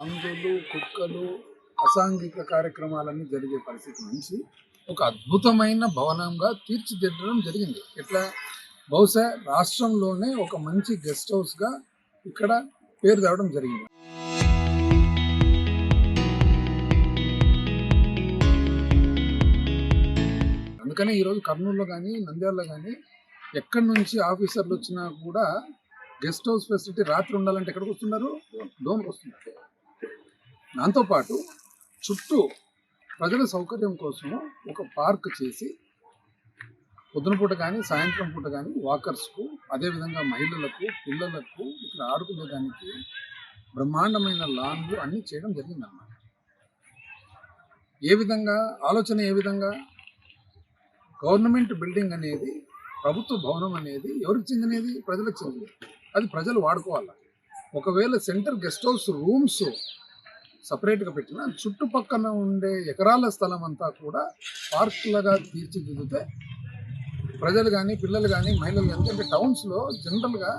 పందులు, కుక్కలు, అసాంఘిక కార్యక్రమాలన్నీ జరిగే పరిస్థితి నుంచి ఒక అద్భుతమైన భవనంగా తీర్చిదిద్దడం జరిగింది. ఇట్లా బహుశా రాష్ట్రంలోనే ఒక మంచి గెస్ట్ హౌస్గా ఇక్కడ పేరు తేవడం జరిగింది. అందుకనే ఈరోజు కర్నూలులో కానీ నంద్యాలలో కానీ ఎక్కడి నుంచి ఆఫీసర్లు వచ్చినా కూడా గెస్ట్ హౌస్ ఫెసిలిటీ రాత్రి ఉండాలంటే ఎక్కడికి వస్తున్నారు? డోన్కి వస్తున్నారు. దాంతోపాటు చుట్టూ ప్రజల సౌకర్యం కోసం ఒక పార్క్ చేసి పొద్దున పూట కానీ సాయంత్రం పూట కానీ వాకర్స్కు, అదేవిధంగా మహిళలకు, పిల్లలకు ఇక్కడ ఆడుకునేదానికి బ్రహ్మాండమైన లాన్లు అన్నీ చేయడం జరిగిందన్నమాట. ఆలోచన ఏ విధంగా గవర్నమెంట్ బిల్డింగ్ అనేది, ప్రభుత్వ భవనం అనేది ఎవరికి చెందినది? ప్రజలకు చెందినది. అది ప్రజలు వాడుకోవాలి. ఒకవేళ సెంటర్ గెస్ట్ హౌస్ రూమ్స్ సపరేట్గా పెట్టిన చుట్టుపక్కల ఉండే ఎకరాల స్థలం అంతా కూడా పార్కులుగా తీర్చిదిద్దితే ప్రజలు కానీ, పిల్లలు కానీ, మహిళలు కానీ, అంటే టౌన్స్లో జనరల్గా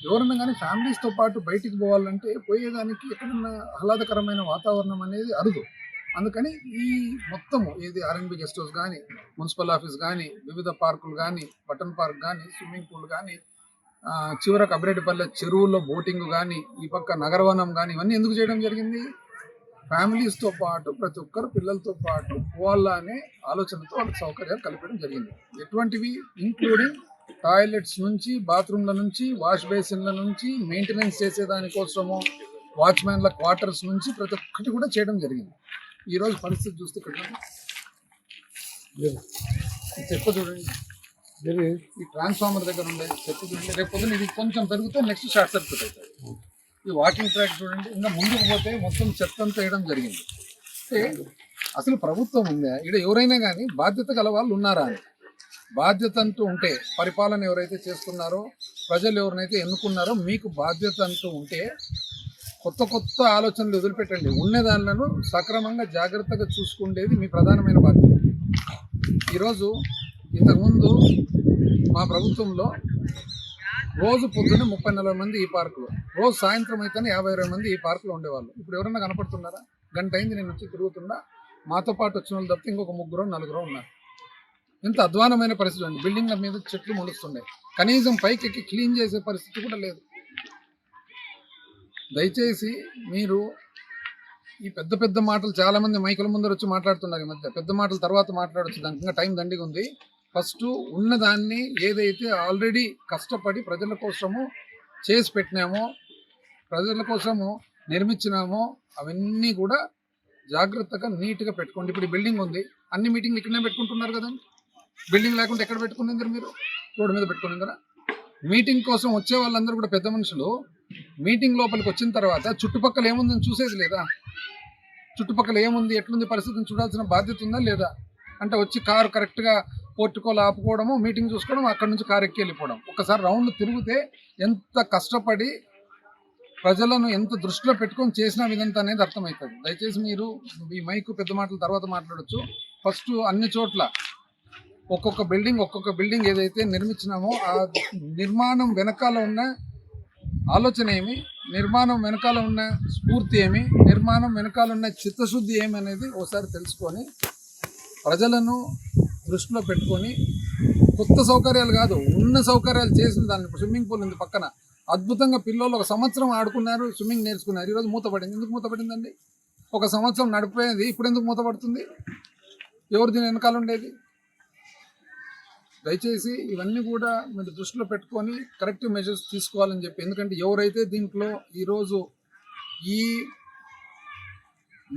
ఎవరన్నా కానీ ఫ్యామిలీస్తో పాటు బయటికి పోవాలంటే పోయేదానికి ఎక్కడన్నా ఆహ్లాదకరమైన వాతావరణం అనేది అరుదు. అందుకని ఈ మొత్తము ఏది ఆర్ఎన్బి గెస్ట్ హౌస్ కానీ, మున్సిపల్ ఆఫీస్ కానీ, వివిధ పార్కులు కానీ, బటన్ పార్క్ కానీ, స్విమ్మింగ్ పూల్ కానీ, చివరకు అబ్రేటిపల్లె చెరువుల్లో బోటింగ్ కానీ, ఈ పక్క నగరవనం కానీ, ఇవన్నీ ఎందుకు చేయడం జరిగింది? ఫ్యామిలీస్తో పాటు ప్రతి ఒక్కరు పిల్లలతో పాటు పోవాలా అనే ఆలోచనతో వాళ్ళకి సౌకర్యాలు కల్పించడం జరిగింది. ఎటువంటివి? ఇంక్లూడింగ్ టాయిలెట్స్ నుంచి, బాత్రూమ్ల నుంచి, వాష్ బేసిన్ల నుంచి, మెయింటెనెన్స్ చేసేదానికోసము వాచ్మ్యాన్ల క్వార్టర్స్ నుంచి ప్రతి ఒక్కటి కూడా చేయడం జరిగింది. ఈరోజు పరిస్థితి చూస్తే ఇక్కడ చెత్త చూడండి, ఈ ట్రాన్స్ఫార్మర్ దగ్గర ఉండే చెత్త చూడండి. రేపు పొద్దున ఇది కొంచెం పెరిగితే నెక్స్ట్ షార్ట్ సర్క్యూట్ అవుతుంది. ఈ వాకింగ్ ట్రాక్ చూడండి, ఇంకా ముందుకు పోతే మొత్తం చెత్త అంతా వేయడం జరిగింది. అంటే అసలు ప్రభుత్వం ఉందా ఇక్కడ? ఎవరైనా కానీ బాధ్యత గల వాళ్ళు ఉన్నారా అని, బాధ్యత అంటూ ఉంటే, పరిపాలన ఎవరైతే చేస్తున్నారో, ప్రజలు ఎవరినైతే ఎన్నుకున్నారో, మీకు బాధ్యత అంటూ ఉంటే కొత్త కొత్త ఆలోచనలు వదిలిపెట్టండి. ఉన్న దానిలను సక్రమంగా జాగ్రత్తగా చూసుకునేది మీ ప్రధానమైన బాధ్యత. ఈరోజు ఇంతకుముందు మా ప్రభుత్వంలో రోజు పొద్దున్న 30-40 మంది ఈ పార్కులో, రోజు సాయంత్రం అయితేనే 50-60 మంది ఈ పార్కులో ఉండేవాళ్ళు. ఇప్పుడు ఎవరన్నా కనపడుతున్నారా? గంట అయింది నేను వచ్చి తిరుగుతున్నా, మాతో పాటు వచ్చిన వాళ్ళు తప్పితే ఇంకొక 3-4 ఉన్నారు. ఎంత అధ్వానమైన పరిస్థితి అండి. బిల్డింగ్ల మీద చెట్లు మొలుస్తుండే, కనీసం పైకి ఎక్కి క్లీన్ చేసే పరిస్థితి కూడా లేదు. దయచేసి మీరు ఈ పెద్ద పెద్ద మాటలు, చాలామంది మైకుల ముందర వచ్చి మాట్లాడుతున్నారు. ఈ మధ్య పెద్ద మాటలు తర్వాత మాట్లాడచ్చు, దానికి ఇంకా టైం దండిగా ఉంది. ఫస్ట్ ఉన్నదాన్ని ఏదైతే ఆల్రెడీ కష్టపడి ప్రజల కోసము చేసి పెట్టినామో, ప్రజల కోసము నిర్మించినామో, అవన్నీ కూడా జాగ్రత్తగా నీట్గా పెట్టుకోండి. ఇప్పుడు ఈ బిల్డింగ్ ఉంది, అన్ని మీటింగ్లు ఇక్కడనే పెట్టుకుంటున్నారు కదండి. బిల్డింగ్ లేకుండా ఎక్కడ పెట్టుకునేందరు? మీరు రోడ్డు మీద పెట్టుకునేందరా? మీటింగ్ కోసం వచ్చే వాళ్ళందరూ కూడా పెద్ద మనుషులు మీటింగ్ లోపలికి వచ్చిన తర్వాత చుట్టుపక్కల ఏముందని చూసేది లేదా? చుట్టుపక్కల ఏముంది, ఎట్లుంది పరిస్థితిని చూడాల్సిన బాధ్యత ఉందా లేదా? అంటే వచ్చి కారు కరెక్ట్గా పోర్టుకోలు ఆపుకోవడము, మీటింగ్ చూసుకోవడం, అక్కడ నుంచి కారు ఎక్కి వెళ్ళిపోవడం. ఒకసారి రౌండ్ తిరిగితే ఎంత కష్టపడి ప్రజలను ఎంత దృష్టిలో పెట్టుకొని చేసిన విధంత అనేది అర్థమవుతుంది. దయచేసి మీరు ఈ మైకు పెద్ద మాటలు తర్వాత మాట్లాడచ్చు. ఫస్ట్ అన్ని చోట్ల ఒక్కొక్క బిల్డింగ్ ఏదైతే నిర్మించినామో ఆ నిర్మాణం వెనకాల ఉన్న ఆలోచన ఏమి, నిర్మాణం వెనకాల ఉన్న స్ఫూర్తి ఏమి, నిర్మాణం వెనకాల ఉన్న చిత్తశుద్ధి ఏమి అనేది ఒకసారి తెలుసుకొని ప్రజలను దృష్టిలో పెట్టుకొని కొత్త సౌకర్యాలు కాదు, ఉన్న సౌకర్యాలు చేసిన దాన్ని. స్విమ్మింగ్ పూల్ ఉంది పక్కన, అద్భుతంగా పిల్లలు 1 సంవత్సరం ఆడుకున్నారు, స్విమ్మింగ్ నేర్చుకున్నారు. ఈరోజు మూతపడింది. ఎందుకు మూతపడిందండి? 1 సంవత్సరం నడిపోయేది ఇప్పుడు ఎందుకు మూతపడుతుంది? ఎవరు దీని వెనకాల ఉండేది? దయచేసి ఇవన్నీ కూడా మీరు దృష్టిలో పెట్టుకొని కరెక్టివ్ మెజర్స్ తీసుకోవాలని చెప్పి. ఎందుకంటే ఎవరైతే దీంట్లో ఈరోజు ఈ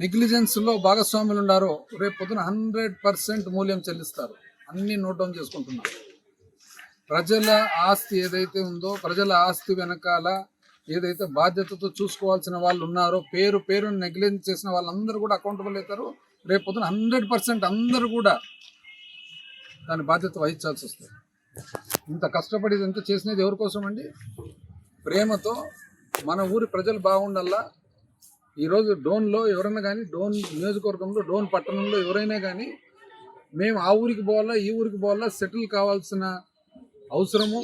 నెగ్లిజెన్స్లో భాగస్వాములు ఉన్నారో రేపు పొద్దున 100% మూల్యం చెల్లిస్తారు. అన్నీ నోట్ డౌన్ చేసుకుంటున్నారు. ప్రజల ఆస్తి ఏదైతే ఉందో, ప్రజల ఆస్తి వెనకాల ఏదైతే బాధ్యతతో చూసుకోవాల్సిన వాళ్ళు ఉన్నారో, పేరును నెగ్లిజెన్స్ చేసిన వాళ్ళందరూ కూడా అకౌంటబుల్ అవుతారు. రేపు పొద్దున 100% అందరూ కూడా దాని బాధ్యత వహించాల్సి వస్తుంది. ఇంత కష్టపడి ఎంత చేసినది ఎవరి కోసం అండి? ప్రేమతో మన ఊరి ప్రజలు బాగుండాలా. ఈరోజు డోన్లో ఎవరైనా కానీ, డోన్ నియోజకవర్గంలో, డోన్ పట్టణంలో ఎవరైనా కానీ మేము ఆ ఊరికి పోవాలా, ఈ ఊరికి పోవాలా, సెటిల్ కావాల్సిన అవసరము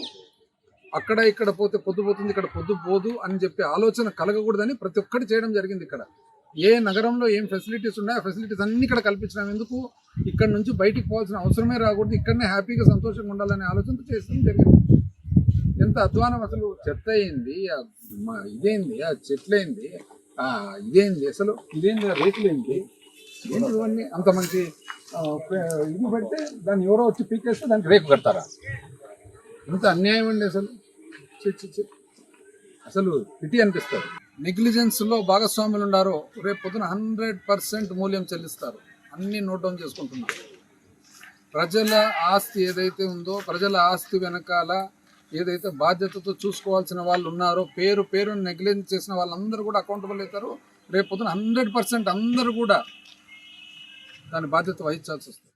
అక్కడ ఇక్కడ పోతే పొద్దు పోతుంది, ఇక్కడ పొద్దు పోదు అని చెప్పి ఆలోచన కలగకూడదని ప్రతి ఒక్కటి చేయడం జరిగింది. ఇక్కడ ఏ నగరంలో ఏం ఫెసిలిటీస్ ఉన్నాయో ఆ ఫెసిలిటీస్ అన్ని ఇక్కడ కల్పించడం. ఎందుకు ఇక్కడ నుంచి బయటికి పోవాల్సిన అవసరమే రాకూడదు, ఇక్కడనే హ్యాపీగా సంతోషంగా ఉండాలనే ఆలోచనతో చేస్తడం జరిగింది. ఎంత అధ్వానం అసలు! చెత్త అయింది, ఇదేంది, ఆ చెట్లయింది, ఇదేంది, అసలు ఇదేంది, రేట్లు ఏంటి, ఏంటి ఇవన్నీ అంత మంచి ఇది పెడితే దాన్ని ఎవరో వచ్చి పీకేస్తే దానికి రేపు కడతారా? ఇంత అన్యాయం అండి అసలు. అసలు పిటి అనిపిస్తారు. నెగ్లిజెన్స్లో భాగస్వాములు ఉన్నారు, రేపు పొద్దున 100% మూల్యం చెల్లిస్తారు. అన్నీ నోట్ డౌన్ చేసుకుంటున్నారు. ప్రజల ఆస్తి ఏదైతే ఉందో, ప్రజల ఆస్తి వెనకాల ఏదైతే బాధ్యతతో చూసుకోవాల్సిన వాళ్ళు ఉన్నారో, పేరు నెగ్లిజెన్స్ చేసిన వాళ్ళందరూ కూడా అకౌంటబుల్ అవుతారు. రేపు పొద్దున 100% అందరూ కూడా దాని బాధ్యత వహించాల్సి వస్తుంది.